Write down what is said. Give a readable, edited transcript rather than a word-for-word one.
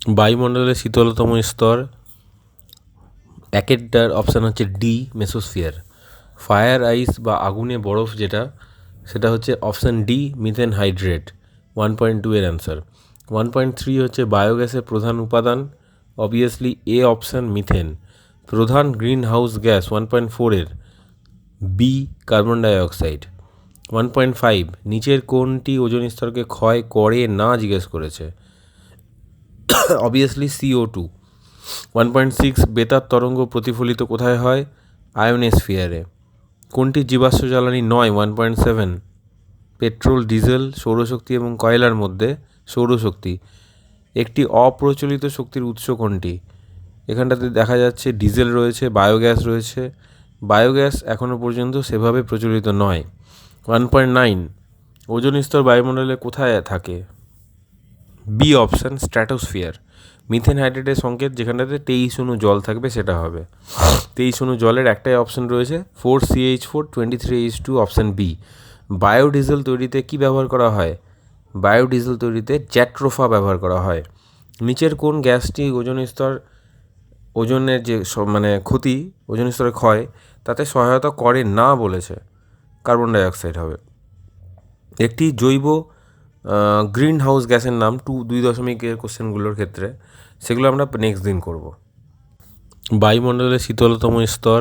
বায়ুমণ্ডলের শীতলতম স্তর একেরটার অপশান হচ্ছে ডি, মেসোস্ফিয়ার। ফায়ার আইস বা আগুনে বরফ যেটা, সেটা হচ্ছে অপশান ডি, মিথেন হাইড্রেট। 1.2 এর অ্যান্সার। 1.3 হচ্ছে বায়োগ্যাসের প্রধান উপাদান, অবভিয়াসলি এ অপশান মিথেন। প্রধান গ্রিন হাউস গ্যাস 1.4 এর বি, কার্বন ডাইঅক্সাইড। 1.5 নিচের কোনটি ওজোন স্তরকে ক্ষয় করে না জিজ্ঞেস করেছে, অবভিয়াসলি CO2। 1.6 বেতার তরঙ্গ প্রতিফলিত কোথায় হয়, আয়োনোস্ফিয়ারে। কোনটি জীবাশ্ম জ্বালানি নয়, 1.7 পেট্রোল, ডিজেল, সৌরশক্তি এবং কয়লার মধ্যে সৌরশক্তি। একটি অপ্রচলিত শক্তির উৎস কোনটি, এখানটাতে দেখা যাচ্ছে ডিজেল রয়েছে, বায়োগ্যাস রয়েছে। বায়োগ্যাস এখনও পর্যন্ত সেভাবে প্রচলিত নয়। 1.9 ওজোন স্তর বায়ুমণ্ডলে কোথায় থাকে, বি অপশান, স্ট্র্যাটোস্ফিয়ার। মিথেন হাইড্রেটের সংকেত যেখানটাতে 23 অণু জল থাকবে সেটা হবে। 23 অণু জলের একটাই অপশান রয়েছে, 4CH4 23H2, option B. Biodiesel তৈরিতে কি ব্যবহার করা হয়, বায়োডিজেল তৈরিতে জ্যাট্রোফা ব্যবহার করা হয়। নিচের কোন গ্যাসটি ওজনের যে ক্ষতি, ওজোন স্তরের ক্ষয়, তাতে সহায়তা করে না বলেছে, কার্বন ডাইঅক্সাইড হবে। একটি জৈব গ্রিন হাউস গ্যাসের নাম 2.2 কোশ্চেনগুলোর ক্ষেত্রে, সেগুলো আমরা নেক্সট দিন করব। বায়ুমণ্ডলের শীতলতম স্তর